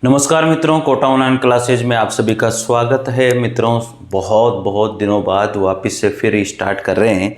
नमस्कार मित्रों, Kota online classes में आप सभी का स्वागत है। मित्रों, बहुत बहुत दिनों बाद वापस से फिर स्टार्ट कर रहे हैं।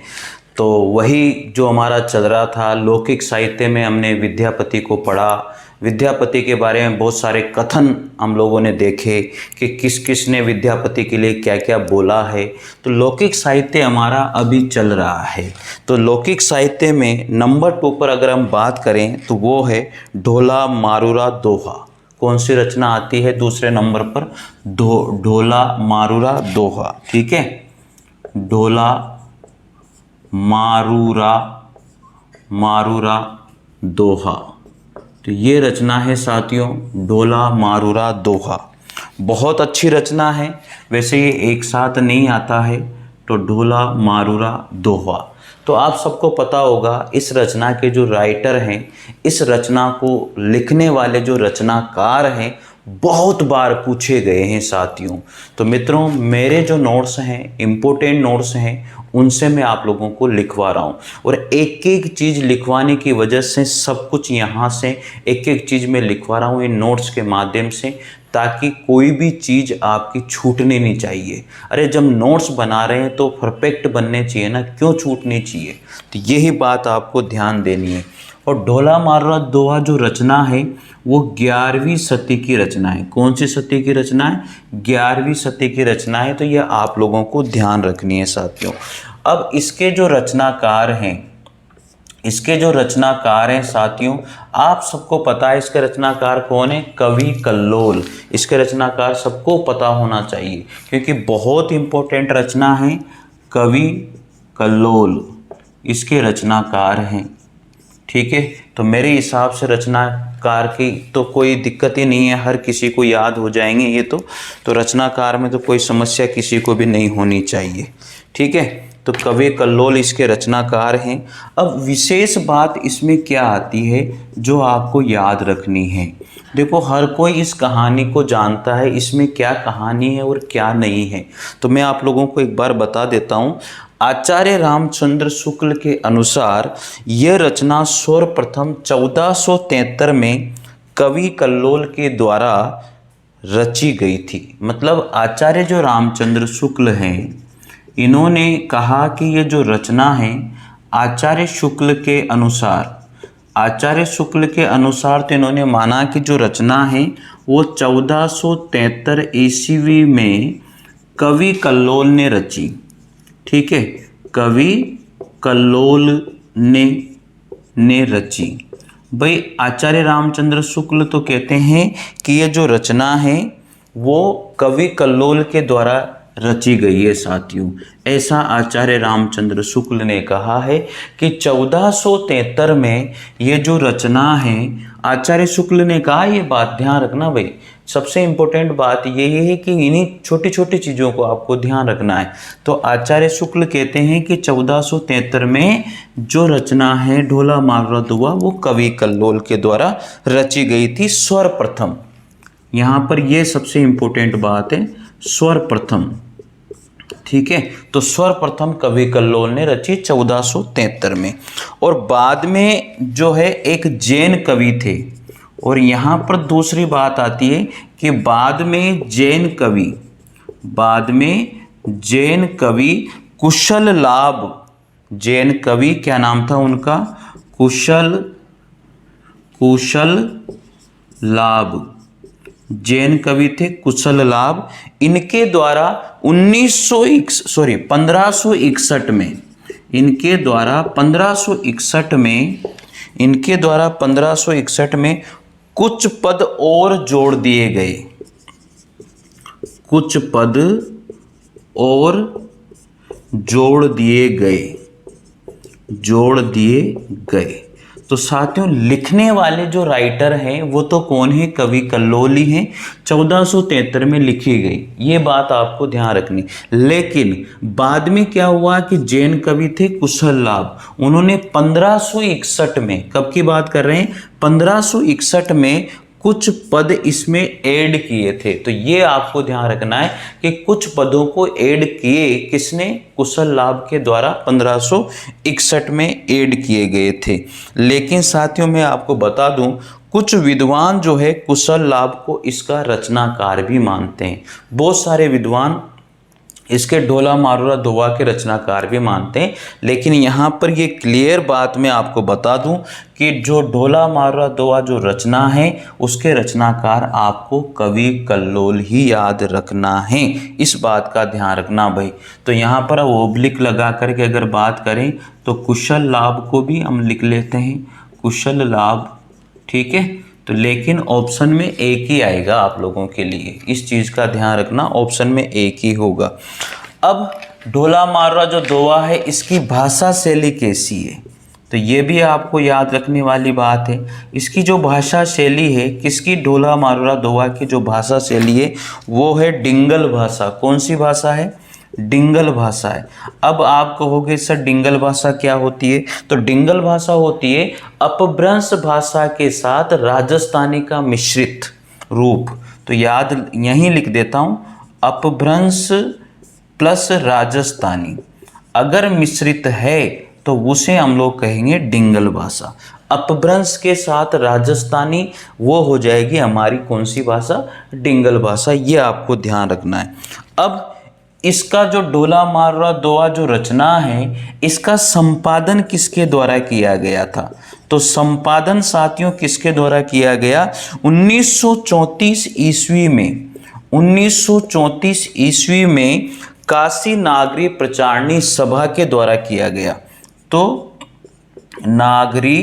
तो वही जो हमारा चल रहा था, लौकिक साहित्य में हमने विद्यापति को पढ़ा। विद्यापति के बारे में बहुत सारे कथन हम लोगों ने देखे कि किस किस ने विद्यापति के लिए क्या क्या बोला है। तो लौकिक साहित्य हमारा अभी चल रहा है। तो लौकिक साहित्य में नंबर 2 पर अगर हम बात करें तो वो है ढोला मारूरा दोहा। कौन सी रचना आती है दूसरे नंबर पर? ढोला मारूरा दोहा। ठीक है, ढोला मारूरा मारूरा दोहा। तो ये रचना है साथियों, ढोला मारूरा दोहा। बहुत अच्छी रचना है। वैसे ये एक साथ नहीं आता है। तो ढोला मारूरा दोहा, तो आप सबको पता होगा इस रचना के जो राइटर हैं, इस रचना को लिखने वाले जो रचनाकार हैं, बहुत बार पूछे गए हैं साथियों। तो मित्रों, मेरे जो नोट्स हैं, इम्पोर्टेंट नोट्स हैं, उनसे मैं आप लोगों को लिखवा रहा हूँ। और एक एक चीज़ लिखवाने की वजह से सब कुछ यहाँ से एक एक चीज़ मैं लिखवा रहा हूँ इन नोट्स के माध्यम से, ताकि कोई भी चीज़ आपकी छूटनी नहीं चाहिए। अरे जब नोट्स बना रहे हैं तो परफेक्ट बनने चाहिए ना, क्यों छूटनी चाहिए? तो यही बात आपको ध्यान देनी है। और ढोला मारूरा दोहा जो रचना है वो 11वीं सदी की रचना है। कौन सी सदी की रचना है? 11वीं सदी की रचना है। तो यह आप लोगों को ध्यान रखनी है साथियों। अब इसके जो रचनाकार हैं साथियों, आप सबको पता है इसके रचनाकार कौन है? कवि कल्लोल। इसके रचनाकार सबको पता होना चाहिए क्योंकि बहुत इंपॉर्टेंट रचना है। कवि कल्लोल इसके रचनाकार हैं। ठीक है, तो मेरे हिसाब से रचनाकार की तो कोई दिक्कत ही नहीं है, हर किसी को याद हो जाएंगे ये तो रचनाकार में तो कोई समस्या किसी को भी नहीं होनी चाहिए। ठीक है, तो कवि कल्लोल इसके रचनाकार हैं। अब विशेष बात इसमें क्या आती है जो आपको याद रखनी है? देखो, हर कोई इस कहानी को जानता है, इसमें क्या कहानी है और क्या नहीं है। तो मैं आप लोगों को एक बार बता देता हूँ। आचार्य रामचंद्र शुक्ल के अनुसार यह रचना सर्वप्रथम 1473 में कवि कल्लोल के द्वारा रची गई थी। मतलब आचार्य जो रामचंद्र शुक्ल हैं, इन्होंने कहा कि ये जो रचना है आचार्य शुक्ल के अनुसार तो इन्होंने माना कि जो रचना है वो 1473 ईस्वी में कवि कल्लोल ने रची। ठीक है, कवि कल्लोल ने रची। भाई आचार्य रामचंद्र शुक्ल तो कहते हैं कि ये जो रचना है वो कवि कल्लोल के द्वारा रची गई है साथियों। ऐसा आचार्य रामचंद्र शुक्ल ने कहा है कि 1473 में ये जो रचना है, आचार्य शुक्ल ने कहा। ये बात ध्यान रखना भाई, सबसे इम्पोर्टेंट बात यही है कि इन्हीं छोटी छोटी चीज़ों को आपको ध्यान रखना है। तो आचार्य शुक्ल कहते हैं कि 1473 में जो रचना है ढोला मारूरा दोहा वो कवि कल्लोल के द्वारा रची गई थी सर्वप्रथम। यहाँ पर यह सबसे इम्पोर्टेंट बात है, सर्वप्रथम। ठीक है, तो सर्वप्रथम कवि कल्लोल ने रची 1473 में। और बाद में जो है एक जैन कवि थे। और यहाँ पर दूसरी बात आती है कि बाद में जैन कवि जैन कवि क्या नाम था उनका? कुशल लाभ। जैन कवि थे कुशल लाभ। इनके द्वारा 1561 में इनके द्वारा 1561 में कुछ पद और जोड़ दिए गए। तो साथियों, लिखने वाले जो राइटर हैं वो तो कौन है? कवि कल्लोल ही हैं। 1473 में लिखी गई, ये बात आपको ध्यान रखनी। लेकिन बाद में क्या हुआ कि जैन कवि थे कुशल लाभ, उन्होंने 1561 में, कब की बात कर रहे हैं? 1561 में कुछ पद इसमें ऐड किए थे। तो ये आपको ध्यान रखना है कि कुछ पदों को ऐड किए किसने? कुशल लाभ के द्वारा 1561 में ऐड किए गए थे। लेकिन साथियों मैं आपको बता दूं, कुछ विद्वान जो है कुशल लाभ को इसका रचनाकार भी मानते हैं। बहुत सारे विद्वान इसके ढोला मारुरा दोहा के रचनाकार भी मानते हैं, लेकिन यहाँ पर ये क्लियर बात मैं आपको बता दूं कि जो ढोला मारुरा दोहा जो रचना है उसके रचनाकार आपको कवि कल्लोल ही याद रखना है। इस बात का ध्यान रखना भाई। तो यहाँ पर ओब्लिक लगा करके अगर बात करें तो कुशल लाभ को भी हम लिख लेते हैं, कुशल लाभ, ठीक है। तो लेकिन ऑप्शन में एक ही आएगा आप लोगों के लिए, इस चीज़ का ध्यान रखना, ऑप्शन में एक ही होगा। अब ढोला मारुरा जो दोहा है इसकी भाषा शैली कैसी है, तो ये भी आपको याद रखने वाली बात है। इसकी जो भाषा शैली है, किसकी, ढोला मारुरा दोहा की जो भाषा शैली है वो है डिंगल भाषा। कौन सी भाषा है, डिंगल भाषा है। अब आप कहोगे सर डिंगल भाषा क्या होती है, तो डिंगल भाषा होती है अपभ्रंश भाषा के साथ राजस्थानी का मिश्रित रूप। तो याद यहीं लिख देता हूँ, अपभ्रंश प्लस राजस्थानी अगर मिश्रित है तो उसे हम लोग कहेंगे डिंगल भाषा। अपभ्रंश के साथ राजस्थानी वो हो जाएगी हमारी कौन सी भाषा, डिंगल भाषा। ये आपको ध्यान रखना है। अब इसका जो ढोला मारुरा दोहा जो रचना है इसका संपादन किसके द्वारा किया गया था, तो संपादन साथियों किसके द्वारा किया गया, 1934 ईस्वी में, 1934 ईस्वी में काशी नागरी प्रचारणी सभा के द्वारा किया गया। तो नागरी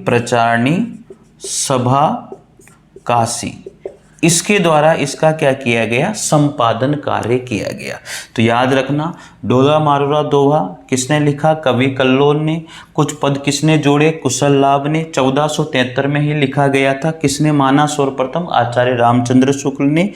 प्रचारणी सभा काशी, इसके द्वारा इसका क्या किया गया, संपादन कार्य किया गया। तो याद रखना, ढोला मारुरा दोहा किसने लिखा, कवि कल्लोल ने। कुछ पद किसने जोड़े, कुशल लाभ ने। 1473 में ही लिखा गया था। किसने माना सर्वप्रथम, आचार्य रामचंद्र शुक्ल ने।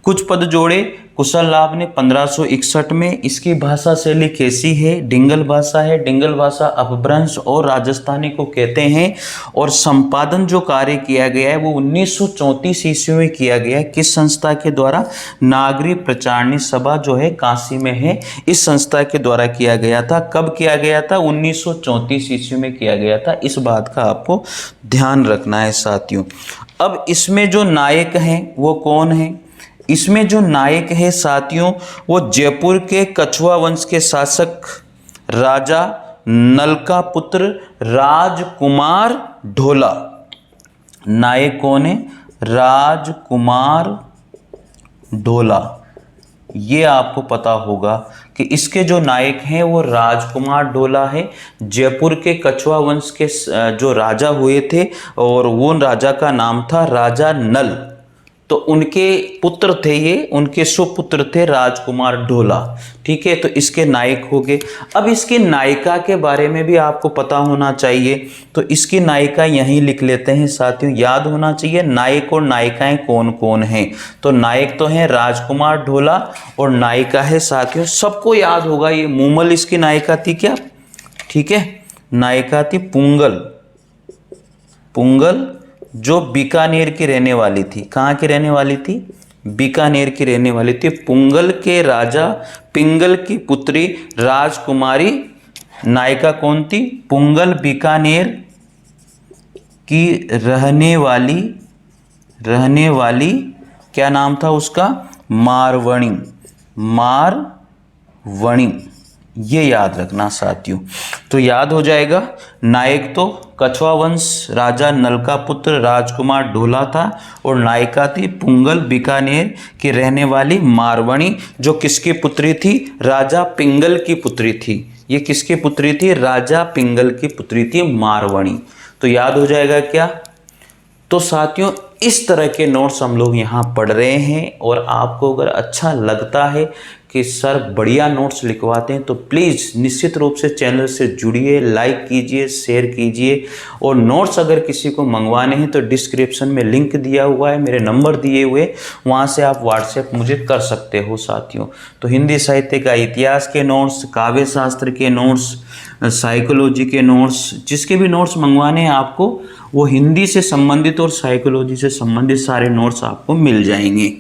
कुछ पद जोड़े कुशल लाभ ने 1561 में। इसकी भाषा शैली कैसी है, डिंगल भाषा है। डिंगल भाषा अपभ्रंश और राजस्थानी को कहते हैं। और संपादन जो कार्य किया गया है वो 1934 ईस्वी में किया गया है। किस संस्था के द्वारा, नागरी प्रचारणी सभा जो है काशी में है, इस संस्था के द्वारा किया गया था। कब किया गया था, 1934 ईस्वी में किया गया था। इस बात का आपको ध्यान रखना है साथियों। अब इसमें जो नायक हैं वो कौन है, इसमें जो नायक है साथियों वो जयपुर के कछुआ वंश के शासक राजा नल का पुत्र राजकुमार ढोला। नायक कौन है, राजकुमार ढोला। ये आपको पता होगा कि इसके जो नायक हैं वो राजकुमार ढोला है। जयपुर के कछुआ वंश के जो राजा हुए थे और वो राजा का नाम था राजा नल। तो उनके पुत्र थे ये, उनके सुपुत्र थे राजकुमार ढोला, ठीक है। तो इसके नायक हो गए। अब इसकी नायिका के बारे में भी आपको पता होना चाहिए। तो इसकी नायिका यहीं लिख लेते हैं साथियों, याद होना चाहिए नायक और नायिकाएं कौन कौन हैं। तो नायक तो हैं राजकुमार ढोला और नायिका है साथियों, सबको याद होगा ये मूमल इसकी नायिका थी क्या, ठीक है। नायिका थी पुंगल, पुंगल जो बीकानेर की रहने वाली थी। कहाँ की रहने वाली थी, बीकानेर की रहने वाली थी। पुंगल के राजा पिंगल की पुत्री राजकुमारी नायिका कौन थी, पुंगल बीकानेर की रहने वाली क्या नाम था उसका, मारवणी, मारवणी। ये याद रखना साथियों। तो याद हो जाएगा, नायक तो कछुआ वंश राजा नल का पुत्र राजकुमार ढोला था और नायिका थी पुंगल बीकानेर की रहने वाली मारवणी, जो किसकी पुत्री थी, राजा पिंगल की पुत्री थी। ये किसकी पुत्री थी, राजा पिंगल की पुत्री थी मारवणी। तो याद हो जाएगा क्या। तो साथियों इस तरह के नोट्स हम लोग यहाँ पढ़ रहे हैं और आपको अगर अच्छा लगता है कि सर बढ़िया नोट्स लिखवाते हैं तो प्लीज़ निश्चित रूप से चैनल से जुड़िए, लाइक कीजिए, शेयर कीजिए। और नोट्स अगर किसी को मंगवाने हैं तो डिस्क्रिप्शन में लिंक दिया हुआ है, मेरे नंबर दिए हुए, वहाँ से आप व्हाट्सएप मुझे कर सकते हो साथियों। तो हिंदी साहित्य का इतिहास के नोट्स, काव्य शास्त्र के नोट्स, साइकोलॉजी के नोट्स, जिसके भी नोट्स मंगवाने हैं आपको वो हिंदी से संबंधित और साइकोलॉजी से संबंधित सारे नोट्स आपको मिल जाएंगे,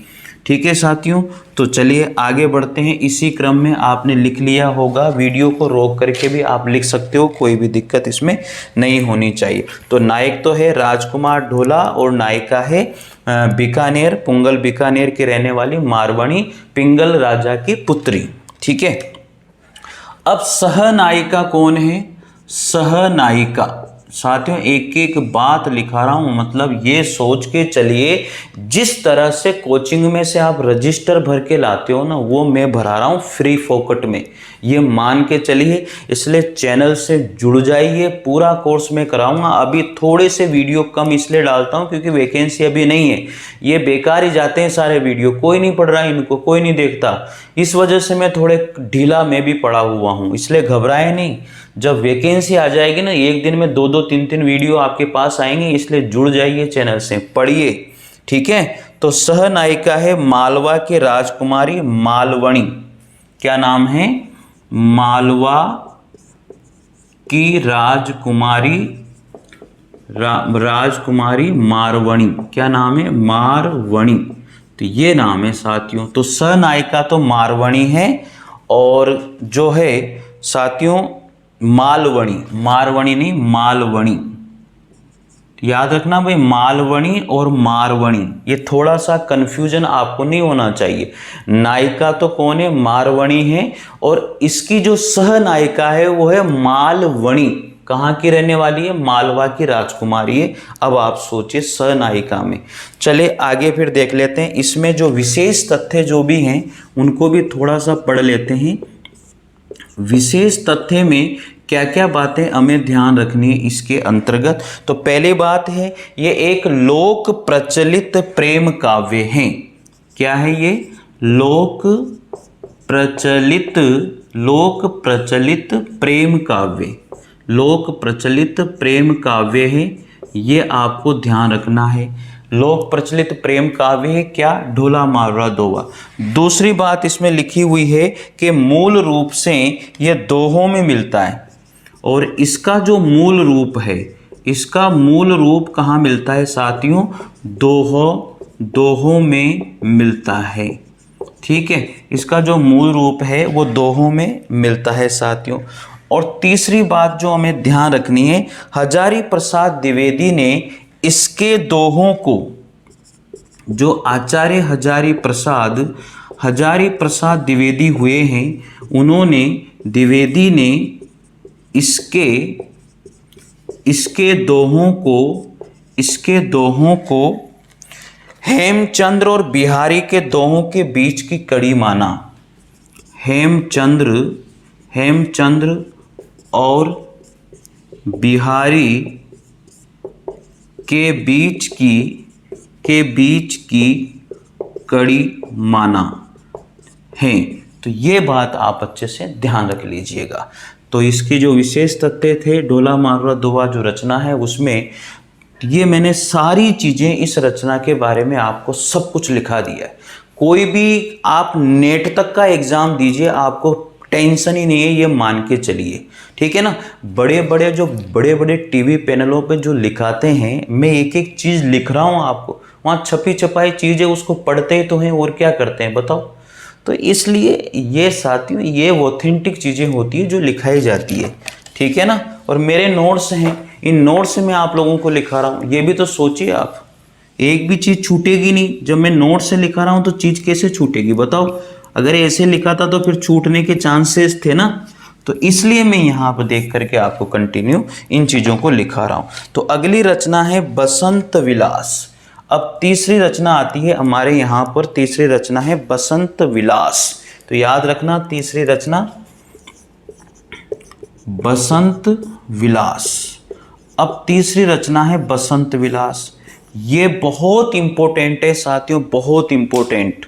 ठीक है साथियों, तो चलिए आगे बढ़ते हैं। इसी क्रम में आपने लिख लिया होगा, वीडियो को रोक करके भी आप लिख सकते हो, कोई भी दिक्कत इसमें नहीं होनी चाहिए। तो नायक तो है राजकुमार ढोला और नायिका है बीकानेर, पुंगल बीकानेर की रहने वाली मारवाणी पिंगल राजा की पुत्री। ठीक है, अब सहनायिका कौन है? सहनायिका साथियों एक एक बात लिखा रहा हूं, मतलब ये सोच के चलिए जिस तरह से कोचिंग में से आप रजिस्टर भर के लाते हो ना, वो मैं भरा रहा हूं फ्री फोकट में, ये मान के चलिए। इसलिए चैनल से जुड़ जाइए, पूरा कोर्स में कराऊंगा। अभी थोड़े से वीडियो कम इसलिए डालता हूं क्योंकि वैकेंसी अभी नहीं है, ये बेकार ही जाते हैं सारे वीडियो, कोई नहीं पढ़ रहा है इनको, कोई नहीं देखता। इस वजह से मैं थोड़े ढीला मैं भी पड़ा हुआ हूँ, इसलिए घबराए नहीं। जब वैकेंसी आ जाएगी ना, एक दिन में 2-2 3-3 वीडियो आपके पास आएंगे, इसलिए जुड़ जाइए चैनल से, पढ़िए। ठीक है, तो सहनायिका है मालवा की राजकुमारी मालवणी। क्या नाम है? मालवा की राजकुमारी राजकुमारी मारवणी। क्या नाम है? मारवणी। तो ये नाम है साथियों। तो सहनायिका तो मारवणी है, और जो है साथियों मालवणी, मारवणी नहीं मालवणी, याद रखना भाई, मालवणी और मारवणी, ये थोड़ा सा कंफ्यूजन आपको नहीं होना चाहिए। नायिका तो कौन है? मारवणी है, और इसकी जो सहनायिका है वो है मालवणी। कहाँ की रहने वाली है? मालवा की राजकुमारी है। अब आप सोचिए सहनायिका में। चले आगे फिर देख लेते हैं, इसमें जो विशेष तथ्य जो भी हैं उनको भी थोड़ा सा पढ़ लेते हैं। विशेष तथ्य में क्या क्या बातें हमें ध्यान रखनी है इसके अंतर्गत। तो पहली बात है, ये एक लोक प्रचलित प्रेम काव्य है। क्या है ये? लोक प्रचलित प्रेम काव्य, लोक प्रचलित प्रेम काव्य है, ये आपको ध्यान रखना है। लोक प्रचलित प्रेम काव्य है क्या? ढोला मारवा दोहा। दूसरी बात इसमें लिखी हुई है कि मूल रूप से ये दोहों में मिलता है, और इसका जो मूल रूप है, इसका मूल रूप कहाँ मिलता है साथियों? दोहों में मिलता है। ठीक है, इसका जो मूल रूप है वो दोहों में मिलता है साथियों। और तीसरी बात जो हमें ध्यान रखनी है, हजारी प्रसाद द्विवेदी ने इसके दोहों को, जो आचार्य हजारी प्रसाद द्विवेदी हुए हैं, उन्होंने, द्विवेदी ने इसके दोहों को हेमचंद्र और बिहारी के दोहों के बीच की कड़ी माना। हेमचंद्र और बिहारी के बीच की कड़ी माना है। तो ये बात आप अच्छे से ध्यान रख लीजिएगा। तो इसकी जो विशेष तथ्य थे, ढोला मारवा दोहा जो रचना है उसमें ये मैंने सारी चीज़ें इस रचना के बारे में आपको सब कुछ लिखा दिया है। कोई भी आप नेट तक का एग्ज़ाम दीजिए, आपको टेंशन ही नहीं है, ये मान के चलिए। ठीक है ना, बड़े बड़े टीवी पैनलों पे जो लिखाते हैं, मैं एक एक चीज़ लिख रहा हूँ आपको, वहाँ छपी छपाई चीज़ें उसको पढ़ते ही तो हैं, और क्या करते हैं बताओ। तो इसलिए ये साथियों, ये ऑथेंटिक चीज़ें होती है जो लिखाई जाती है। ठीक है ना, और मेरे नोट्स हैं, इन नोट्स में आप लोगों को लिखा रहा हूँ। ये भी तो सोचिए आप, एक भी चीज़ छूटेगी नहीं। जब मैं नोट्स से लिखा रहा हूँ तो चीज़ कैसे छूटेगी बताओ? अगर ऐसे लिखा था तो फिर छूटने के चांसेस थे ना। तो इसलिए मैं यहाँ पर देख करके आपको कंटिन्यू इन चीज़ों को लिखा रहा हूँ। तो अगली रचना है बसंत विलास। अब तीसरी रचना आती है हमारे यहाँ पर, तीसरी रचना है बसंत विलास। तो याद रखना, तीसरी रचना बसंत विलास। अब तीसरी रचना है बसंत विलास। ये बहुत इंपॉर्टेंट है साथियों, बहुत इंपॉर्टेंट।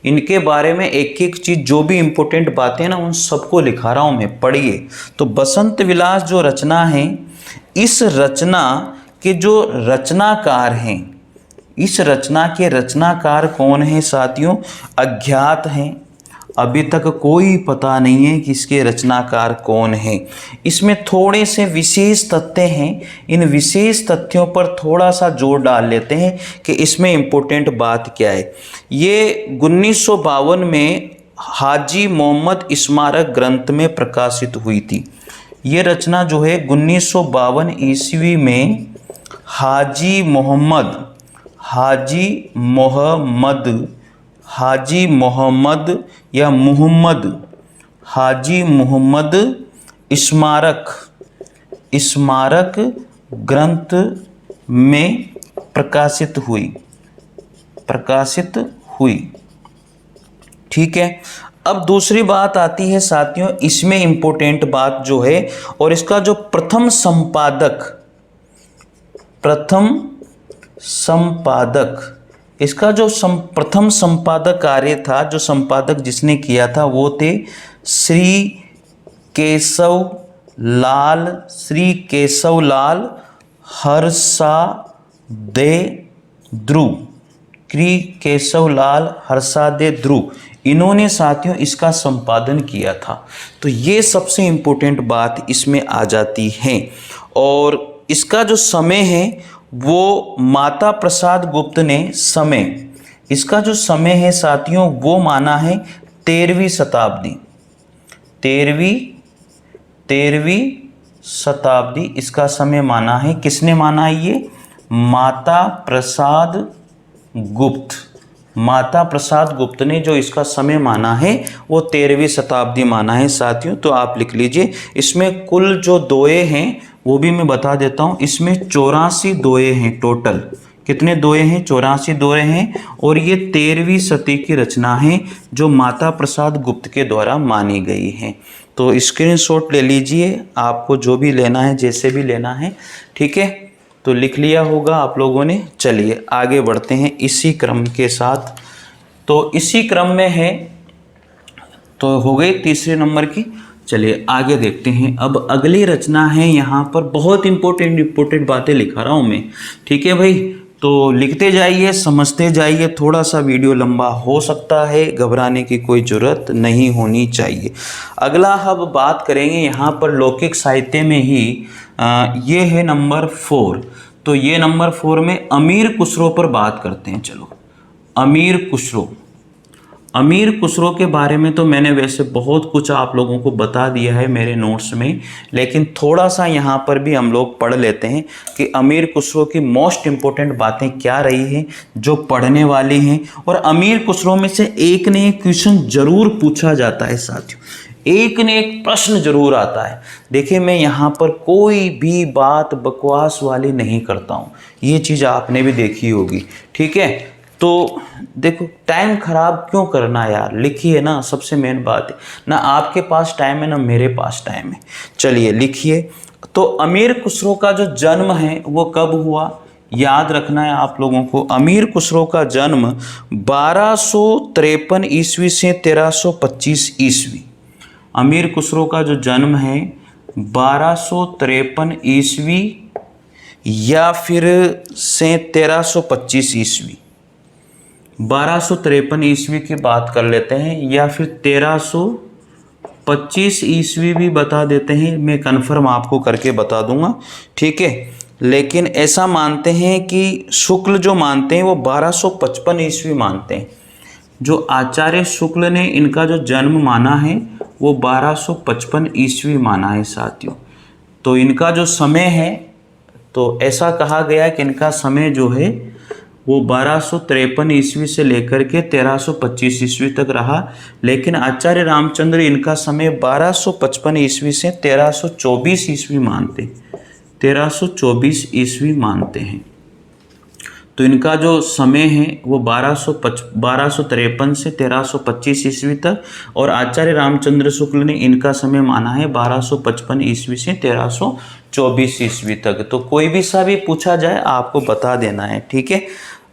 इनके बारे में एक एक चीज़, जो भी इंपॉर्टेंट बातें हैं ना, उन सबको लिखा रहा हूँ मैं, पढ़िए। तो बसंत विलास जो रचना है, इस रचना के जो रचनाकार हैं, इस रचना के रचनाकार कौन है साथियों? अज्ञात हैं। अभी तक कोई पता नहीं है कि इसके रचनाकार कौन है। इसमें थोड़े से विशेष तथ्य हैं, इन विशेष तथ्यों पर थोड़ा सा जोर डाल लेते हैं कि इसमें इम्पोर्टेंट बात क्या है। ये 1952 में हाजी मोहम्मद स्मारक ग्रंथ में प्रकाशित हुई थी। ये रचना जो है 1952 ईस्वी में हाजी मोहम्मद या मुहम्मद हाजी मोहम्मद स्मारक ग्रंथ में प्रकाशित हुई। ठीक है। अब दूसरी बात आती है साथियों, इसमें इंपॉर्टेंट बात जो है, और इसका जो प्रथम प्रथम संपादक कार्य था, जो संपादक जिसने किया था वो थे श्री केशव लाल हर्षादे ध्रुव, इन्होंने साथियों इसका संपादन किया था। तो ये सबसे इम्पोर्टेंट बात इसमें आ जाती है। और इसका जो समय है वो माता प्रसाद गुप्त ने इसका जो समय है साथियों वो माना है 13वीं शताब्दी इसका समय माना है। किसने माना है ये? माता प्रसाद गुप्त ने जो इसका समय माना है वो 13वीं शताब्दी माना है साथियों। तो आप लिख लीजिए। इसमें कुल जो दोहे हैं वो भी मैं बता देता हूँ। इसमें 84 दोहे हैं टोटल। कितने दोहे हैं? 84 दोहे हैं। और ये 13वीं सदी की रचना है जो माता प्रसाद गुप्त के द्वारा मानी गई है। तो स्क्रीनशॉट ले लीजिए, आपको जो भी लेना है, जैसे भी लेना है। ठीक है, तो लिख लिया होगा आप लोगों ने। चलिए आगे बढ़ते हैं इसी क्रम के साथ। तो इसी क्रम में है, तो हो गई तीसरे नंबर की। चलिए आगे देखते हैं। अब अगली रचना है, यहाँ पर बहुत इंपॉर्टेंट बातें लिखा रहा हूँ मैं। ठीक है भाई, तो लिखते जाइए, समझते जाइए। थोड़ा सा वीडियो लंबा हो सकता है, घबराने की कोई ज़रूरत नहीं होनी चाहिए। अगला हम बात करेंगे यहाँ पर लौकिक साहित्य में ही, ये है नंबर 4। तो ये नंबर 4 में अमीर खुसरो पर बात करते हैं। चलो, अमीर खुसरो के बारे में तो मैंने वैसे बहुत कुछ आप लोगों को बता दिया है मेरे नोट्स में, लेकिन थोड़ा सा यहाँ पर भी हम लोग पढ़ लेते हैं कि अमीर खुसरो की मोस्ट इम्पोर्टेंट बातें क्या रही हैं जो पढ़ने वाली हैं। और अमीर खुसरो में से एक ने एक क्वेश्चन जरूर पूछा जाता है साथियों, एक न एक प्रश्न जरूर आता है। देखिए, मैं यहाँ पर कोई भी बात बकवास वाली नहीं करता हूँ, ये चीज़ आपने भी देखी होगी। ठीक है, तो देखो, टाइम खराब क्यों करना यार, लिखिए ना। सबसे मेन बात है ना, आपके पास टाइम है ना मेरे पास टाइम है। चलिए लिखिए। तो अमीर खुसरो का जो जन्म है वो कब हुआ, याद रखना है आप लोगों को। अमीर खुसरो का जन्म 1253 ईस्वी से 1325 ईस्वी। अमीर खुसरो का जो जन्म है 1253 ईस्वी या फिर से 1325 ईस्वी। 1253 ईस्वी की बात कर लेते हैं, या फिर 1325 ईस्वी भी बता देते हैं। मैं कन्फर्म आपको करके बता दूंगा। ठीक है, लेकिन ऐसा मानते हैं कि शुक्ल जो मानते हैं वो 1255 ईस्वी मानते हैं। जो आचार्य शुक्ल ने इनका जो जन्म माना है वो 1255 ईस्वी माना है साथियों। तो इनका जो समय है, तो ऐसा कहा गया कि इनका समय जो है वो 1253 ईस्वी से लेकर के 1325 ईस्वी तक रहा। लेकिन आचार्य रामचंद्र इनका समय 1255 ईस्वी से 1324 ईस्वी मानते 1324 ईस्वी मानते हैं। तो इनका जो समय है वो 1253 से 1325 ईस्वी तक, और आचार्य रामचंद्र शुक्ल ने इनका समय माना है 1255 ईस्वी से 1324 ईस्वी तक। तो कोई भी सा भी पूछा जाए आपको बता देना है। ठीक है,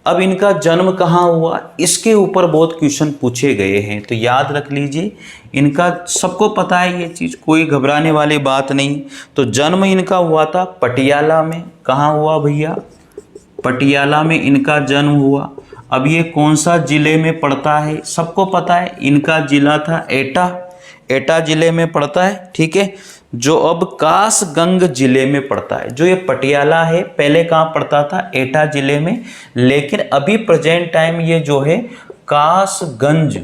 अब इनका जन्म कहाँ हुआ, इसके ऊपर बहुत क्वेश्चन पूछे गए हैं, तो याद रख लीजिए। इनका सबको पता है ये चीज़, कोई घबराने वाली बात नहीं। तो जन्म इनका हुआ था पटियाला में। कहाँ हुआ भैया? पटियाला में इनका जन्म हुआ। अब ये कौन सा जिले में पड़ता है, सबको पता है, इनका जिला था एटा, एटा जिले में पड़ता है, ठीक है, जो अब कासगंज जिले में पड़ता है। जो ये पटियाला है पहले कहाँ पड़ता था, एटा जिले में, लेकिन अभी प्रेजेंट टाइम ये जो है कासगंज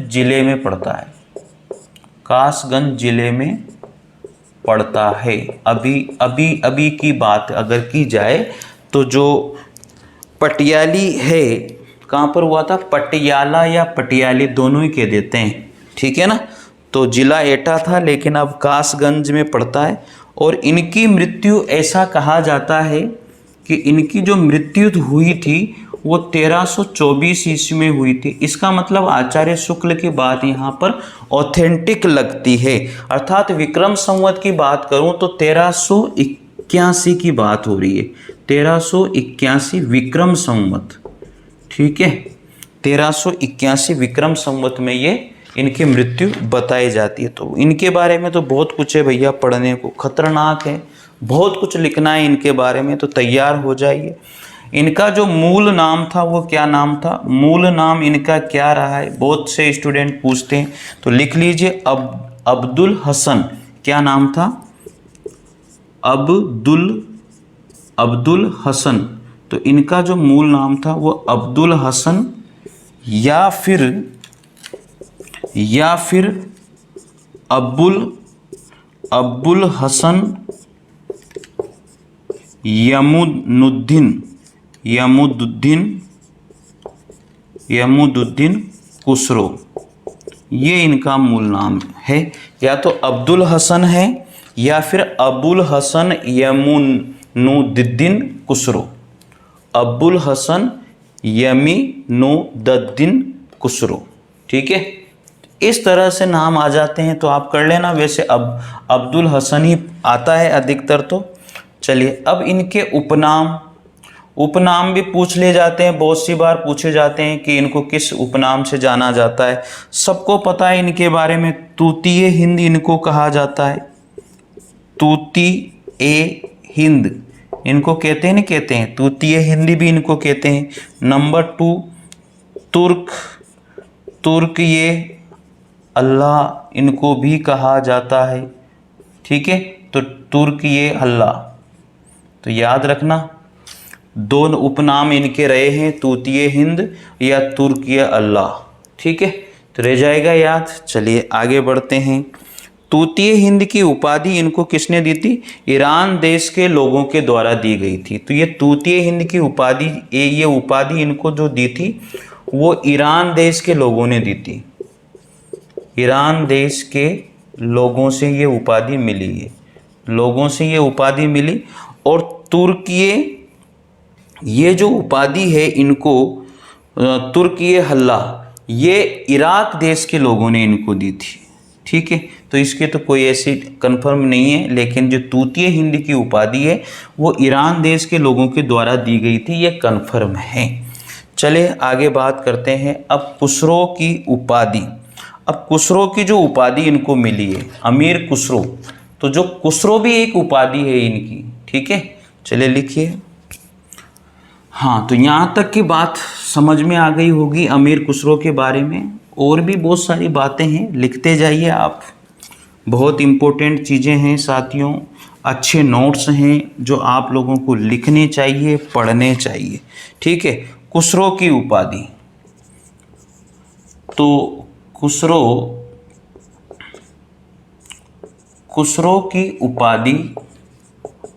जिले में पड़ता है, कासगंज जिले में पड़ता है। अभी की बात अगर की जाए तो जो पटियाली है, कहाँ पर हुआ था, पटियाला या पटियाली दोनों ही कह देते हैं, ठीक है ना। तो जिला एटा था लेकिन अब कासगंज में पड़ता है। और इनकी मृत्यु, ऐसा कहा जाता है कि इनकी जो मृत्यु हुई थी वो 1324 ईस्वी में हुई थी। इसका मतलब आचार्य शुक्ल की बात यहाँ पर ऑथेंटिक लगती है, अर्थात विक्रम संवत की बात करूँ तो 1381 की बात हो रही है, 1381 विक्रम संवत, ठीक है, 1381 विक्रम संवत में ये इनकी मृत्यु बताई जाती है। तो इनके बारे में तो बहुत कुछ है भैया पढ़ने को, खतरनाक है, बहुत कुछ लिखना है इनके बारे में, तो तैयार हो जाइए। इनका जो मूल नाम था वो क्या नाम था, मूल नाम इनका क्या रहा है, बहुत से स्टूडेंट पूछते हैं, तो लिख लीजिए अब्दुल हसन। क्या नाम था, अब्दुल हसन। तो इनका जो मूल नाम था वो अब्दुल हसन या फिर अब्बुल हसन यमुदुद्दीन खुसरो, ये इनका मूल नाम है। या तो अब्दुल हसन है या फिर अबुल हसन यमुनुद्दीन खुसरो, अब्बुल हसन यमुनुद्दीन खुसरो, ठीक है। इस तरह से नाम आ जाते हैं तो आप कर लेना, वैसे अब अब्दुल हसन ही आता है अधिकतर। तो चलिए अब इनके उपनाम भी पूछ ले जाते हैं, बहुत सी बार पूछे जाते हैं कि इनको किस उपनाम से जाना जाता है। सबको पता है इनके बारे में, तूतीय हिंद इनको कहा जाता है, तूतीय हिंद इनको कहते हैं, नहीं कहते हैं, तूतीय हिंदी भी इनको कहते हैं। नंबर 2 तुर्क ये अल्लाह इनको भी कहा जाता है, ठीक है। तो तुर्क ये अल्लाह, तो याद रखना दोनों उपनाम इनके रहे हैं, तूतीय हिंद या तुर्कीय अल्लाह, ठीक है, तो रह जाएगा याद। चलिए आगे बढ़ते हैं। तूतीय हिंद की उपाधि इनको किसने दी थी, ईरान देश के लोगों के द्वारा दी गई थी। तो ये तूतीय हिंद की उपाधि, ये उपाधि इनको जो दी थी वो ईरान देश के लोगों ने दी थी, ईरान देश के लोगों से ये उपाधि मिली है, लोगों से ये उपाधि मिली। और तुर्कीय, ये जो उपाधि है इनको तुर्कीय हल्ला, ये इराक देश के लोगों ने इनको दी थी, ठीक है। तो इसके तो कोई ऐसी कंफर्म नहीं है, लेकिन जो तूतीय हिंद की उपाधि है वो ईरान देश के लोगों के द्वारा दी गई थी, ये कंफर्म है। चले आगे बात करते हैं अब खुसरो की उपाधि। अब खुसरो की जो उपाधि इनको मिली है अमीर खुसरो, तो जो खुसरो भी एक उपाधि है इनकी, ठीक है। चलिए लिखिए। हाँ, तो यहाँ तक की बात समझ में आ गई होगी अमीर खुसरो के बारे में। और भी बहुत सारी बातें हैं, लिखते जाइए आप, बहुत इम्पोर्टेंट चीज़ें हैं साथियों, अच्छे नोट्स हैं जो आप लोगों को लिखने चाहिए, पढ़ने चाहिए, ठीक है। खुसरो की उपाधि, तो खुसरो की उपाधि,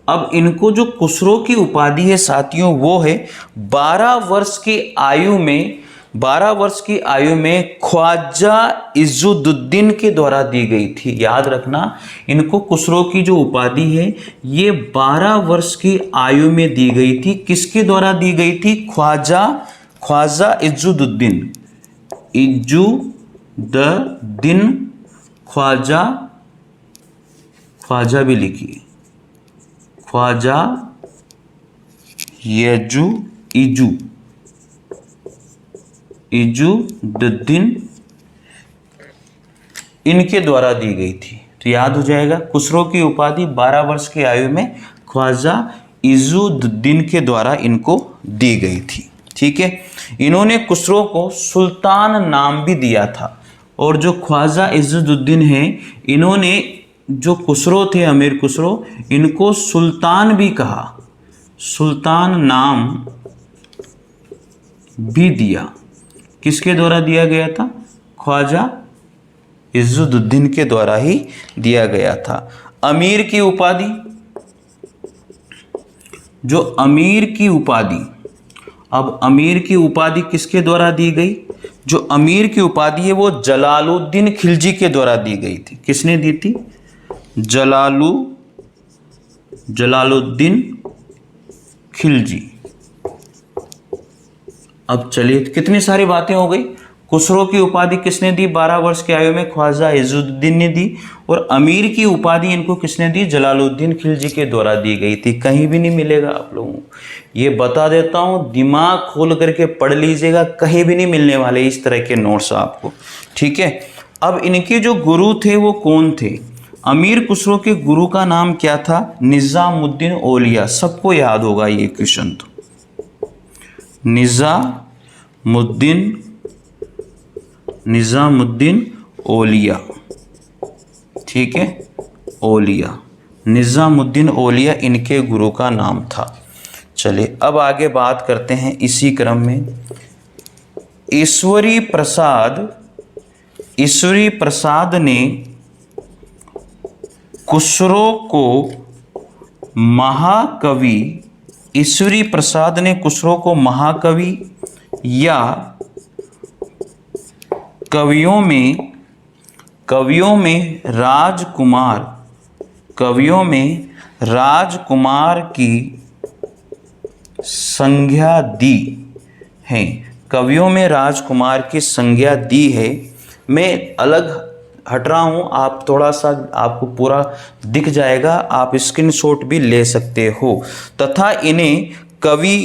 अब इनको जो खुसरो की उपाधि है साथियों वो है 12 वर्ष की आयु में ख्वाजा इज्जुद्दीन के द्वारा दी गई थी। याद रखना, इनको खुसरो की जो उपाधि है ये 12 वर्ष की आयु में दी गई थी। किसके द्वारा दी गई थी, ख्वाजा इज्जुद्दीन, ख्वाजा भी लिखिए, ख्वाजा इजुद्दीन इनके द्वारा दी गई थी। तो याद हो जाएगा, खुसरो की उपाधि 12 वर्ष की आयु में ख्वाजा इजुद्दीन के द्वारा इनको दी गई थी। ठीक है। इन्होंने खुसरो को सुल्तान नाम भी दिया था, और जो ख्वाजा इज्जुद्दीन है, इन्होंने जो खुसरो थे, अमीर खुसरो, इनको सुल्तान भी कहा, सुल्तान नाम भी दिया। किसके द्वारा दिया गया था? ख्वाजा इज्जुद्दीन के द्वारा ही दिया गया था। अमीर की उपाधि, जो अमीर की उपाधि, अब अमीर की उपाधि किसके द्वारा दी गई? जो अमीर की उपाधि है वो जलालुद्दीन खिलजी के द्वारा दी गई थी। किसने दी थी? जलालुद्दीन खिलजी। अब चलिए, कितनी सारी बातें हो गई। खुसरो की उपाधि किसने दी? 12 वर्ष की आयु में ख्वाजा इज्जुद्दीन ने दी। और अमीर की उपाधि इनको किसने दी? जलालुद्दीन खिलजी के द्वारा दी गई थी। कहीं भी नहीं मिलेगा आप लोगों को, ये बता देता हूँ, दिमाग खोल करके पढ़ लीजिएगा, कहीं भी नहीं मिलने वाले इस तरह के नोट्स आपको, ठीक है। अब इनके जो गुरु थे वो कौन थे? अमीर खुसरो के गुरु का नाम क्या था? निजामुद्दीन औलिया। सबको याद होगा ये क्वेश्चन तो, निजामुद्दीन औलिया, ठीक है, औलिया, निजामुद्दीन औलिया इनके गुरु का नाम था। चलिए अब आगे बात करते हैं इसी क्रम में। ईश्वरी प्रसाद ने खुसरो को महाकवि, ईश्वरी प्रसाद ने खुसरो को महाकवि या कवियों में राजकुमार की संज्ञा दी है। कवियों में राजकुमार की संज्ञा दी है। मैं अलग हट रहा हूँ, आप थोड़ा सा, आपको पूरा दिख जाएगा, आप स्क्रीनशॉट भी ले सकते हो। तथा इन्हें कवि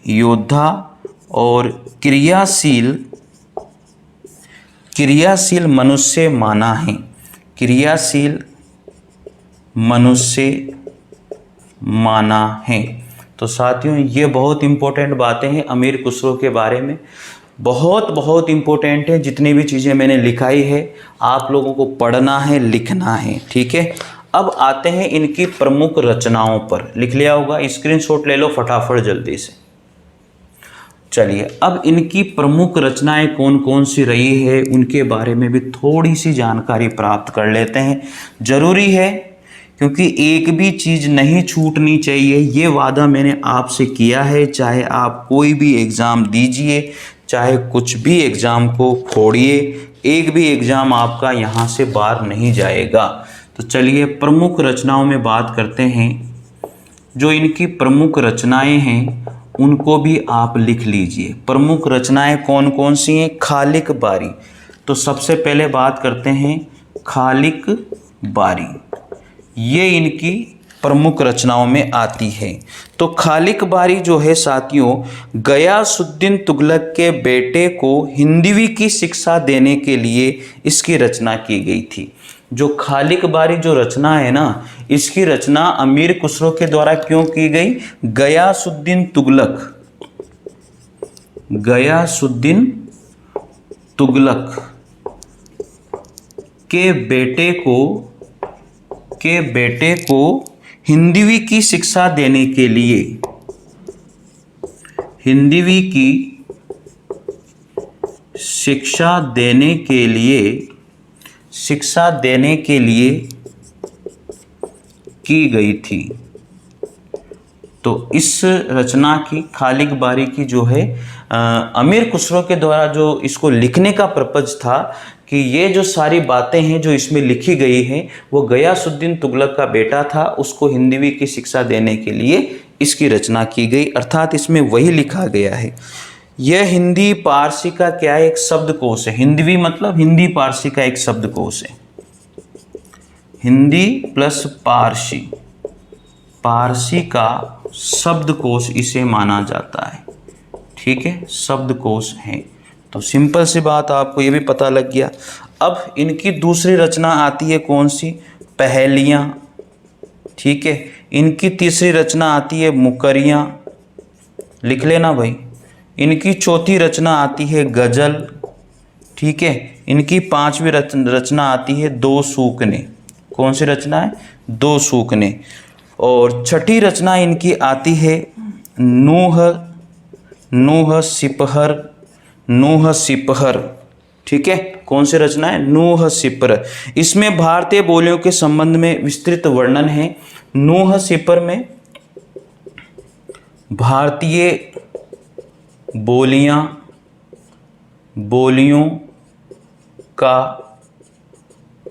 योद्धा और क्रियाशील मनुष्य माना है। क्रियाशील मनुष्य माना है। तो साथियों, ये बहुत इंपॉर्टेंट बातें हैं अमीर खुसरो के बारे में, बहुत इंपॉर्टेंट है। जितनी भी चीज़ें मैंने लिखाई है आप लोगों को पढ़ना है, लिखना है, ठीक है। अब आते हैं इनकी प्रमुख रचनाओं पर। लिख लिया होगा, स्क्रीनशॉट ले लो फटाफट जल्दी से। चलिए, अब इनकी प्रमुख रचनाएं कौन कौन सी रही है उनके बारे में भी थोड़ी सी जानकारी प्राप्त कर लेते हैं। जरूरी है, क्योंकि एक भी चीज़ नहीं छूटनी चाहिए, ये वादा मैंने आपसे किया है। चाहे आप कोई भी एग्ज़ाम दीजिए, चाहे कुछ भी एग्ज़ाम को फोड़िए, एक भी एग्ज़ाम आपका यहाँ से बाहर नहीं जाएगा। तो चलिए प्रमुख रचनाओं में बात करते हैं। जो इनकी प्रमुख रचनाएं हैं उनको भी आप लिख लीजिए। प्रमुख रचनाएं कौन कौन सी हैं? खालिक बारी। तो सबसे पहले बात करते हैं खालिक बारी, ये इनकी प्रमुख रचनाओं में आती है। तो खालिक बारी जो है साथियों, गयासुद्दीन तुगलक के बेटे को हिंदवी की शिक्षा देने के लिए इसकी रचना की गई थी। जो खालिक बारी जो रचना है ना, इसकी रचना अमीर खुसरो के द्वारा क्यों की गई? गयासुद्दीन तुगलक के बेटे को हिंदवी की शिक्षा देने के लिए, हिंदवी की शिक्षा देने के लिए की गई थी। तो इस रचना की, खालिक बारी की जो है अमीर खुसरो के द्वारा जो इसको लिखने का पर्पज था कि ये जो सारी बातें हैं जो इसमें लिखी गई हैं वो गयासुद्दीन तुगलक का बेटा था, उसको हिंदवी की शिक्षा देने के लिए इसकी रचना की गई। अर्थात इसमें वही लिखा गया है। यह हिंदी पारसी का क्या है? एक शब्दकोश है। हिंदवी मतलब हिंदी पारसी का एक शब्दकोश है। हिंदी प्लस पारसी, पारसी का शब्दकोश इसे माना जाता है, ठीक है, शब्दकोश है। तो सिंपल सी बात, आपको ये भी पता लग गया। अब इनकी दूसरी रचना आती है कौन सी, पहेलियाँ, ठीक है। इनकी तीसरी रचना आती है मुकरियाँ, लिख लेना भाई। इनकी चौथी रचना आती है गजल, ठीक है। इनकी पांचवी रचना आती है दो सूखने। कौन सी रचना है, दो सूखने। और छठी रचना इनकी आती है नूह, नूह सिपहर, नूह सिपहर, ठीक है। कौन सी रचना है, नूह सिपर। इसमें भारतीय बोलियों के संबंध में विस्तृत वर्णन है। नूह सिपर में भारतीय बोलियों का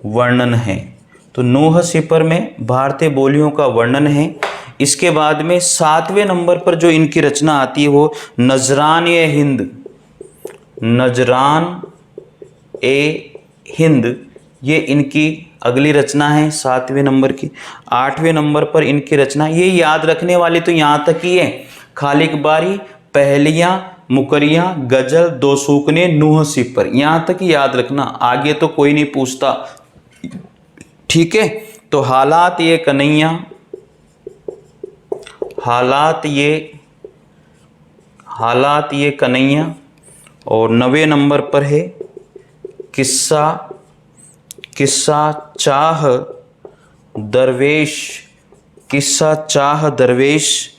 वर्णन है। तो नूह सिपर में भारतीय बोलियों का वर्णन है। इसके बाद में 7वें नंबर पर जो इनकी रचना आती है वो नजरान ए हिंद, नजरान ए हिंद, ये इनकी अगली रचना है 7वें नंबर की। 8वें नंबर पर इनकी रचना, ये याद रखने वाली तो यहाँ तक ही है, खालिक बारी, पहेलियाँ, मुकरियाँ, गजल, दो सूखने, नूह सिपर, यहाँ तक ही याद रखना, आगे तो कोई नहीं पूछता, ठीक है। तो हालात ये कन्हैया, हालात ये कन्हैया। और 9वें नंबर पर है किस्सा चाह दरवेश, किस्सा चाह दरवेश।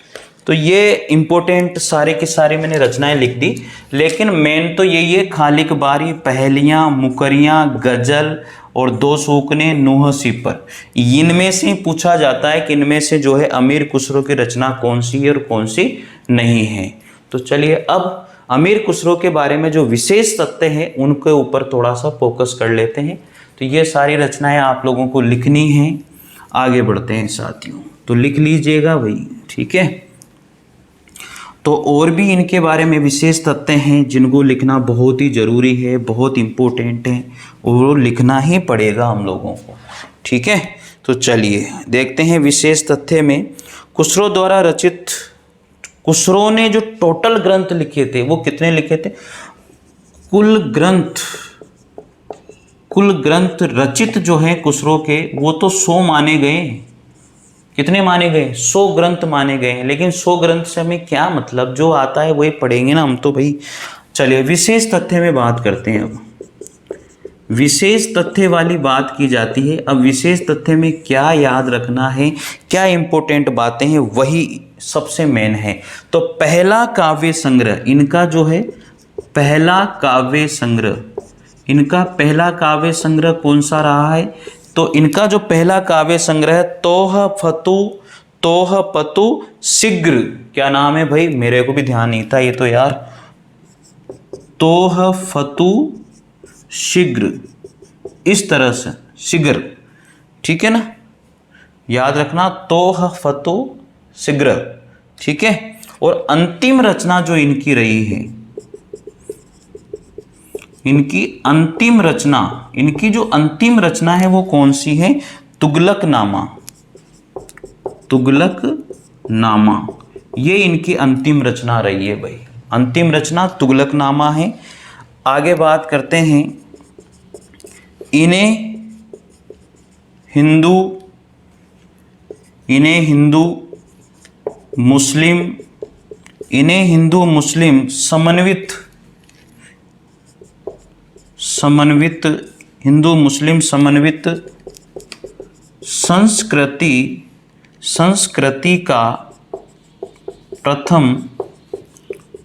तो ये इम्पोर्टेंट सारे के सारे मैंने रचनाएं लिख दी, लेकिन मेन तो यही है, खालिक बारी, पहेलियाँ, मुकरियाँ, गजल और दो सूखने, नूह सिपर। इनमें से पूछा जाता है कि इनमें से जो है अमीर खुसरो की रचना कौन सी है और कौन सी नहीं है। तो चलिए अब अमीर खुसरो के बारे में जो विशेष तथ्य हैं उनके ऊपर थोड़ा सा फोकस कर लेते हैं। तो ये सारी रचनाएं आप लोगों को लिखनी हैं। आगे बढ़ते हैं साथियों, तो लिख लीजिएगा भाई, ठीक है। तो और भी इनके बारे में विशेष तथ्य हैं जिनको लिखना बहुत ही ज़रूरी है, बहुत इम्पोर्टेंट है, और लिखना ही पड़ेगा हम लोगों को, ठीक है। तो चलिए देखते हैं विशेष तथ्य में खुसरो द्वारा रचित, खुसरो ने जो टोटल ग्रंथ लिखे थे वो कितने लिखे थे, कुल ग्रंथ रचित जो है खुसरो के वो तो 100 माने गए। कितने माने गए, 100 ग्रंथ माने गए। लेकिन 100 ग्रंथ से हमें क्या मतलब, जो आता है वही पढ़ेंगे ना हम तो भाई। चलिए विशेष तथ्य में बात करते हैं। अब विशेष तथ्य वाली बात की जाती है। अब विशेष तथ्य में क्या याद रखना है, क्या इंपॉर्टेंट बातें हैं, वही सबसे मेन है। तो पहला काव्य संग्रह इनका जो है, पहला काव्य संग्रह, इनका पहला काव्य संग्रह कौन सा रहा है, तो इनका जो पहला काव्य संग्रह तोहफतु शीघ्र, क्या नाम है भाई, मेरे को भी ध्यान नहीं था ये तो यार, तोहफतु शीघ्र, इस तरह से शीघ्र, ठीक है ना, याद रखना, तोहफतु शीघ्र, ठीक है। और अंतिम रचना जो इनकी रही है, इनकी अंतिम रचना, इनकी जो अंतिम रचना है वो कौन सी है, तुगलकनामा, तुगलकनामा, ये इनकी अंतिम रचना रही है भाई। अंतिम रचना तुगलकनामा है। आगे बात करते हैं, इन्हें हिंदू मुस्लिम समन्वित हिंदू मुस्लिम समन्वित संस्कृति का प्रथम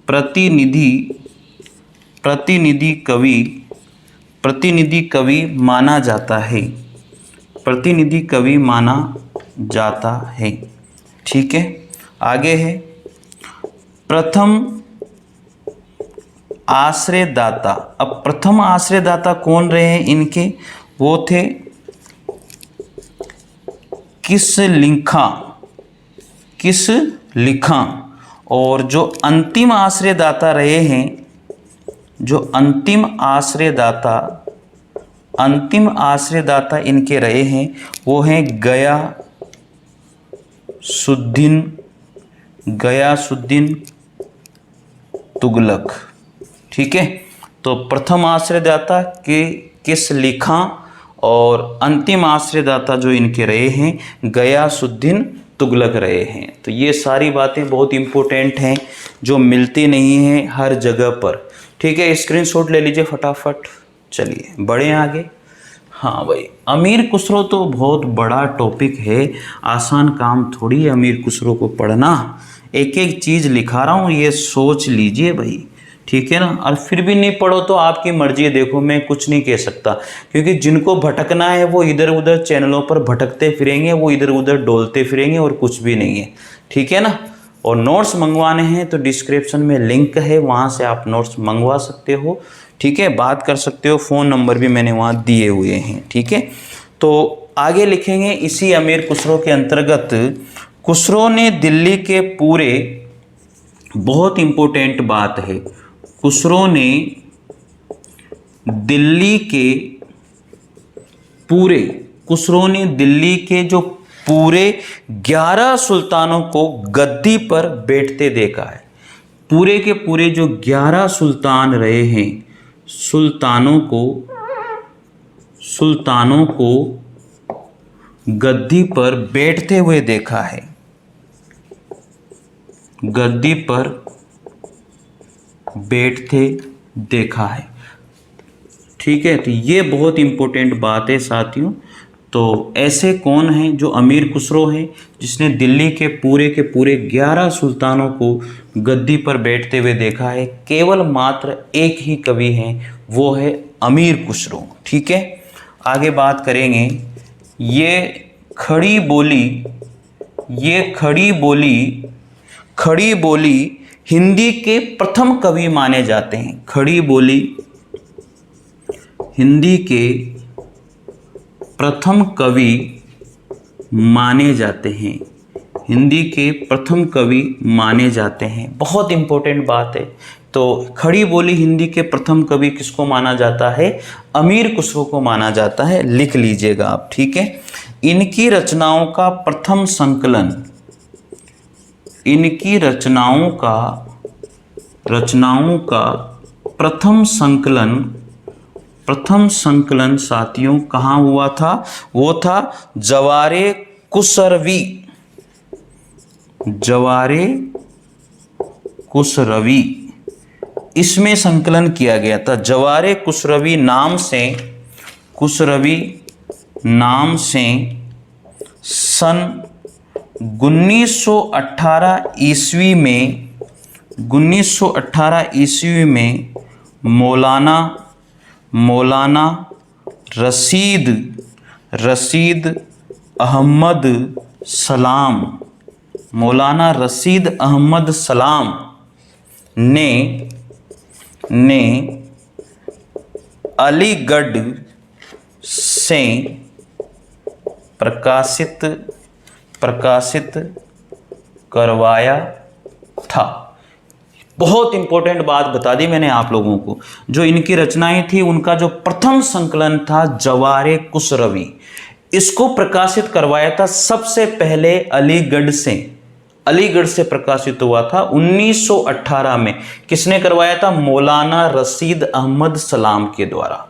प्रतिनिधि कवि माना जाता है, प्रतिनिधि कवि माना जाता है, ठीक है। आगे है प्रथम आश्रयदाता। अब प्रथम आश्रयदाता कौन रहे हैं इनके, वो थे किस लिखा। और जो अंतिम आश्रयदाता रहे हैं, जो अंतिम आश्रयदाता इनके रहे हैं वो हैं गयासुद्दीन तुगलक, ठीक है। तो प्रथम आश्रयदाता के किस लिखा और अंतिम आश्रयदाता जो इनके रहे हैं गयासुद्दीन तुगलक रहे हैं। तो ये सारी बातें बहुत इंपॉर्टेंट हैं जो मिलती नहीं हैं हर जगह पर। ठीक है, स्क्रीनशॉट ले लीजिए फटाफट। चलिए बढ़े आगे। हाँ भाई, अमीर खुसरो तो बहुत बड़ा टॉपिक है, आसान काम थोड़ी है अमीर खुसरो को पढ़ना। एक एक चीज़ लिखा रहा हूँ, ये सोच लीजिए भाई, ठीक है ना। और फिर भी नहीं पढ़ो तो आपकी मर्जी है, देखो मैं कुछ नहीं कह सकता, क्योंकि जिनको भटकना है वो इधर उधर चैनलों पर भटकते फिरेंगे, वो इधर उधर डोलते फिरेंगे और कुछ भी नहीं है, ठीक है ना। और नोट्स मंगवाने हैं तो डिस्क्रिप्शन में लिंक है, वहाँ से आप नोट्स मंगवा सकते हो, ठीक है, बात कर सकते हो, फ़ोन नंबर भी मैंने वहाँ दिए हुए हैं, ठीक है। तो आगे लिखेंगे इसी अमीर खुसरो के अंतर्गत, खुसरो ने दिल्ली के पूरे, बहुत इम्पोर्टेंट बात है, खुसरो ने दिल्ली के पूरे, खुसरो ने दिल्ली के जो पूरे 11 सुल्तानों को गद्दी पर बैठते देखा है। पूरे के पूरे जो 11 सुल्तान रहे हैं, सुल्तानों को गद्दी पर बैठते हुए देखा है, गद्दी पर बैठते देखा है, ठीक है। तो ये बहुत इंपॉर्टेंट बात है साथियों। तो ऐसे कौन हैं जो अमीर खुसरो हैं जिसने दिल्ली के पूरे 11 सुल्तानों को गद्दी पर बैठते हुए देखा है? केवल मात्र एक ही कवि हैं, वो है अमीर खुसरो, ठीक है। आगे बात करेंगे, ये खड़ी बोली हिंदी के प्रथम कवि माने जाते हैं। खड़ी बोली हिंदी के प्रथम कवि माने जाते हैं, हिंदी के प्रथम कवि माने जाते हैं, बहुत इंपॉर्टेंट बात है। तो खड़ी बोली हिंदी के प्रथम कवि किसको माना जाता है? अमीर खुसरो को माना जाता है, लिख लीजिएगा आप, ठीक है। इनकी रचनाओं का प्रथम संकलन, इनकी रचनाओं का प्रथम संकलन साथियों कहाँ हुआ था? वो था जवारे कुसरवी, इसमें संकलन किया गया था। जवारे कुसरवी नाम से सन 1918 ईस्वी में मौलाना रशीद अहमद सलाम ने अलीगढ़ से प्रकाशित करवाया था। बहुत इंपॉर्टेंट बात बता दी मैंने आप लोगों को। जो इनकी रचनाएं थी उनका जो प्रथम संकलन था जवारे कुसरवी, इसको प्रकाशित करवाया था सबसे पहले अलीगढ़ से प्रकाशित हुआ था 1918 में। किसने करवाया था? मौलाना रशीद अहमद सलाम के द्वारा,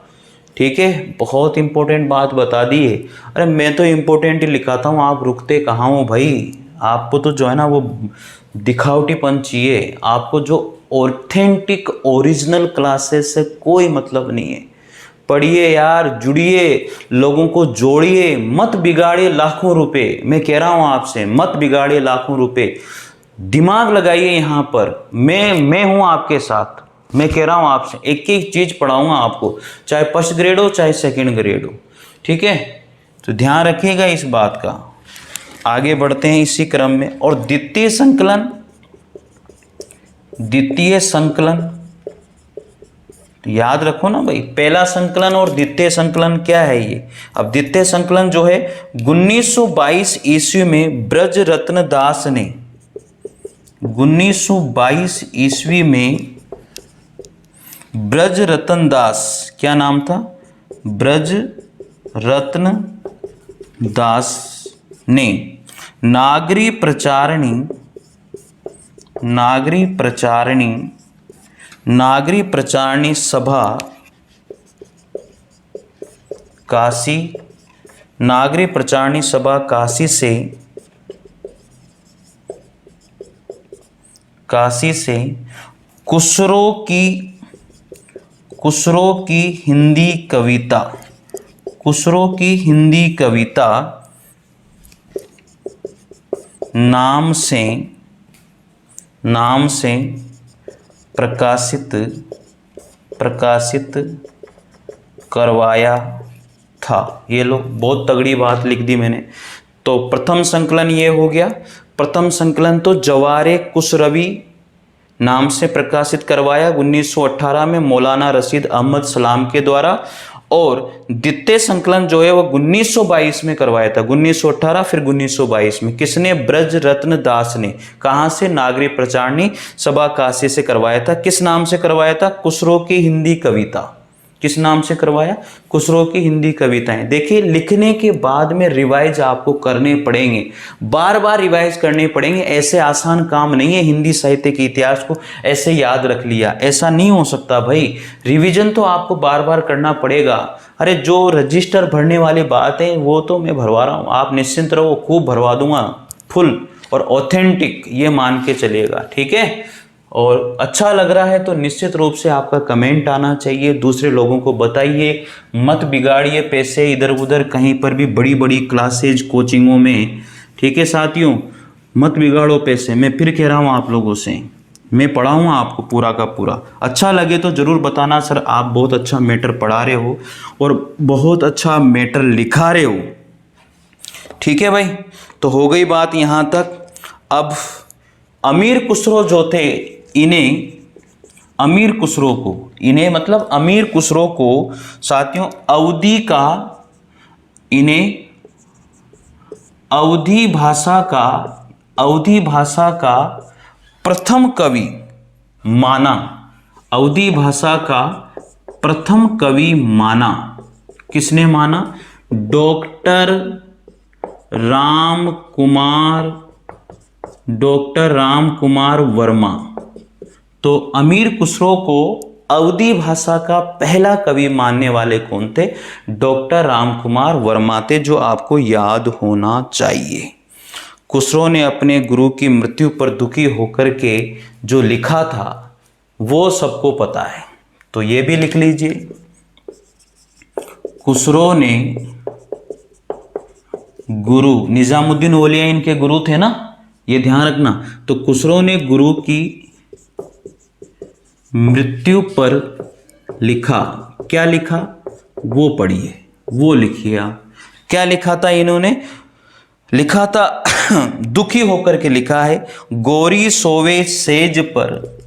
ठीक है। बहुत इंपॉर्टेंट बात बता दी है। अरे मैं तो इंपॉर्टेंट ही लिखाता हूँ, आप रुकते कहाँ हो भाई? आपको तो जो है ना वो दिखावटीपन चाहिए, आपको जो ऑथेंटिक ओरिजिनल क्लासेस से कोई मतलब नहीं है। पढ़िए यार, जुड़िए, लोगों को जोड़िए, मत बिगाड़िए लाखों रुपए। मैं कह रहा हूँ आपसे, मत बिगाड़िए लाखों रुपए, दिमाग लगाइए यहाँ पर। मैं हूँ आपके साथ, मैं कह रहा हूँ आपसे, एक एक चीज़ पढ़ाऊँगा आपको, चाहे फर्स्ट ग्रेड हो चाहे सेकंड ग्रेड हो, ठीक है। तो ध्यान रखिएगा इस बात का। आगे बढ़ते हैं इसी क्रम में। और द्वितीय संकलन तो याद रखो ना भाई, पहला संकलन और द्वितीय संकलन क्या है ये? अब द्वितीय संकलन जो है 1922 ईस्वी में ब्रजरत्न दास ने, 1922 ईस्वी में ब्रजरत्न दास, क्या नाम था? ब्रजरत्न दास ने नागरी प्रचारणी नागरी प्रचारणी सभा काशी, नागरी प्रचारणी सभा काशी से खुसरो की हिंदी कविता नाम से प्रकाशित करवाया था। ये लो, बहुत तगड़ी बात लिख दी मैंने। तो प्रथम संकलन ये हो गया। प्रथम संकलन तो जवारे कुसरवी नाम से प्रकाशित करवाया 1918 में मौलाना रशीद अहमद सलाम के द्वारा, और द्वितीय संकलन जो है वो 1922 में करवाया था। 1918 फिर 1922 में किसने? ब्रज रत्न दास ने। कहाँ से? नागरी प्रचारणी सभा काशी से करवाया था। किस नाम से करवाया था? खुसरो की हिंदी कविता। किस नाम से करवाया? खुसरो की हिंदी कविताएं। देखिए, लिखने के बाद में रिवाइज आपको करने पड़ेंगे, बार बार रिवाइज करने पड़ेंगे। ऐसे आसान काम नहीं है हिंदी साहित्य के इतिहास को ऐसे याद रख लिया, ऐसा नहीं हो सकता भाई। रिवीजन तो आपको बार बार करना पड़ेगा। अरे जो रजिस्टर भरने वाली बात है वो तो मैं भरवा रहा हूँ, आप निश्चिंत रहो, खूब भरवा दूंगा, फुल और ऑथेंटिक, ये मान के चलिएगा, ठीक है। और अच्छा लग रहा है तो निश्चित रूप से आपका कमेंट आना चाहिए, दूसरे लोगों को बताइए, मत बिगाड़िए पैसे इधर उधर कहीं पर भी बड़ी बड़ी क्लासेज कोचिंगों में, ठीक है साथियों, मत बिगाड़ो पैसे। मैं फिर कह रहा हूँ आप लोगों से, मैं पढ़ाऊँगा आपको पूरा का पूरा। अच्छा लगे तो ज़रूर बताना, सर आप बहुत अच्छा मैटर पढ़ा रहे हो और बहुत अच्छा मैटर लिखा रहे हो, ठीक है भाई। तो हो गई बात यहाँ तक। अब अमीर खुसरो जो थे, इन्हें अमीर खुसरो को साथियों अवधी भाषा का प्रथम कवि माना। अवधी भाषा का प्रथम कवि माना। किसने माना? डॉक्टर राम कुमार वर्मा। तो अमीर खुसरो को अवधी भाषा का पहला कवि मानने वाले कौन थे? डॉक्टर राम कुमार वर्मा थे, जो आपको याद होना चाहिए। खुसरो ने अपने गुरु की मृत्यु पर दुखी होकर के जो लिखा था वो सबको पता है, तो ये भी लिख लीजिए। खुसरो ने गुरु निजामुद्दीन औलिया इनके गुरु थे ना, ये ध्यान रखना। तो खुसरो ने गुरु की मृत्यु पर लिखा। क्या लिखा वो पढ़िए, वो लिखिए आप। क्या लिखा था इन्होंने? लिखा था दुखी होकर के लिखा है, गोरी सोवे सेज पर,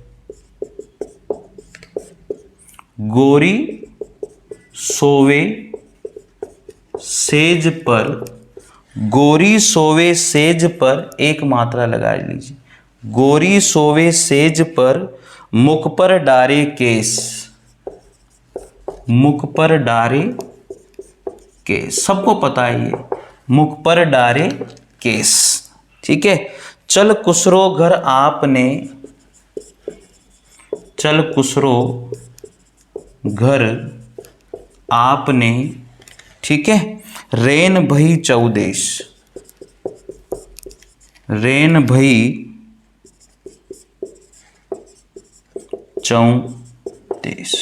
गोरी सोवे सेज पर, गोरी सोवे सेज पर एक मात्रा लगा लीजिए, गोरी सोवे सेज पर मुख पर डारे केस, मुख पर डारे केस, सबको पता है ये, मुख पर डारे केस, ठीक है। चल खुसरो घर आपने, चल खुसरो घर आपने, ठीक है। रेन भई चौदेश, रेन भई चौदेश,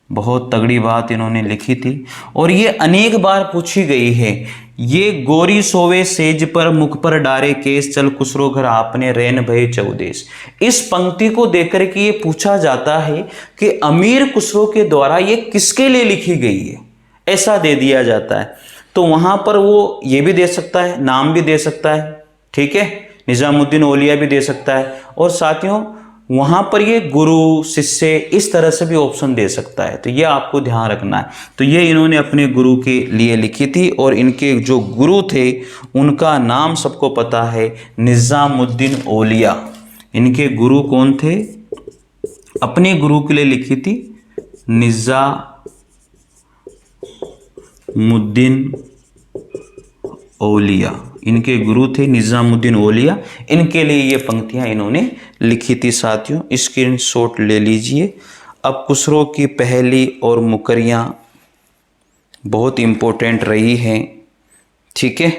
बहुत तगड़ी बात इन्होंने लिखी थी और ये अनेक बार पूछी गई है। ये गोरी सोवे सेज पर मुख पर डारे केस, चल खुसरो घर आपने, रेन भय चौदेश। इस पंक्ति को देखकर के ये पूछा जाता है कि अमीर खुसरो के द्वारा ये किसके लिए लिखी गई है, ऐसा दे दिया जाता है। तो वहां पर वो ये भी दे सकता है, नाम भी दे सकता है, ठीक है, निजामुद्दीन औलिया भी दे सकता है, और साथियों वहां पर ये गुरु शिष्य इस तरह से भी ऑप्शन दे सकता है। तो ये आपको ध्यान रखना है। तो ये इन्होंने अपने गुरु के लिए लिखी थी और इनके जो गुरु थे उनका नाम सबको पता है, निजामुद्दीन औलिया। इनके गुरु कौन थे? अपने गुरु के लिए लिखी थी निजामुद्दीन औलिया। इनके गुरु थे निजामुद्दीन औलिया, इनके लिए ये पंक्तियां इन्होंने लिखी थी साथियों, स्क्रीनशॉट ले लीजिए। अब खुसरो की पहेली और मुकरियाँ बहुत इम्पोर्टेंट रही हैं, ठीक है।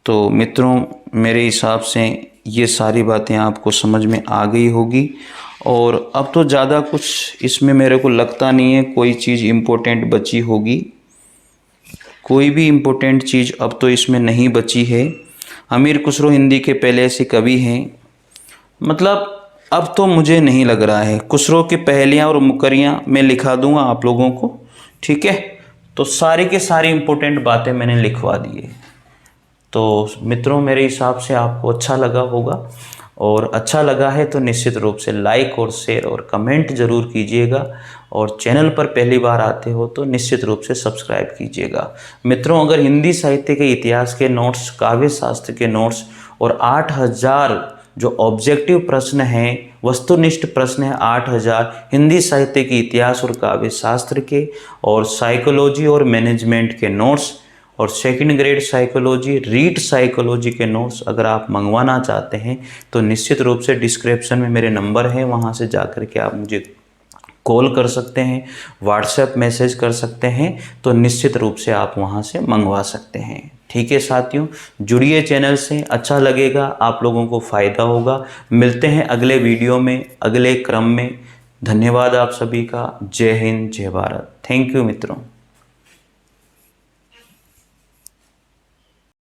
तो मित्रों, मेरे हिसाब से ये सारी बातें आपको समझ में आ गई होगी, और अब तो ज़्यादा कुछ इसमें मेरे को लगता नहीं है कोई चीज़ इम्पोर्टेंट बची होगी। कोई भी इम्पोर्टेंट चीज़ अब तो इसमें नहीं बची है। अमीर खुसरो हिंदी के पहले ऐसे कवि हैं, मतलब अब तो मुझे नहीं लग रहा है। खुसरो की पहेलियाँ और मुकरियाँ मैं लिखा दूंगा आप लोगों को, ठीक है। तो सारी के सारी इम्पोर्टेंट बातें मैंने लिखवा दी है। तो मित्रों, मेरे हिसाब से आपको अच्छा लगा होगा, और अच्छा लगा है तो निश्चित रूप से लाइक और शेयर और कमेंट ज़रूर कीजिएगा, और चैनल पर पहली बार आते हो तो निश्चित रूप से सब्सक्राइब कीजिएगा। मित्रों, अगर हिंदी साहित्य के इतिहास के नोट्स, काव्य शास्त्र के नोट्स और 8000 जो ऑब्जेक्टिव प्रश्न हैं, वस्तुनिष्ठ प्रश्न हैं 8000 हिंदी साहित्य के इतिहास और काव्य शास्त्र के, और साइकोलॉजी और मैनेजमेंट के नोट्स, और second grade psychology, REET psychology के नोट्स अगर आप मंगवाना चाहते हैं तो निश्चित रूप से डिस्क्रिप्शन में मेरे नंबर हैं, वहां से जाकर के आप मुझे कॉल कर सकते हैं, व्हाट्सएप मैसेज कर सकते हैं, तो निश्चित रूप से आप वहां से मंगवा सकते हैं। ठीक है साथियों, जुड़िए चैनल से, अच्छा लगेगा, आप लोगों को फ़ायदा होगा। मिलते हैं अगले वीडियो में, अगले क्रम में। धन्यवाद आप सभी का। जय हिंद, जय भारत। थैंक यू मित्रों।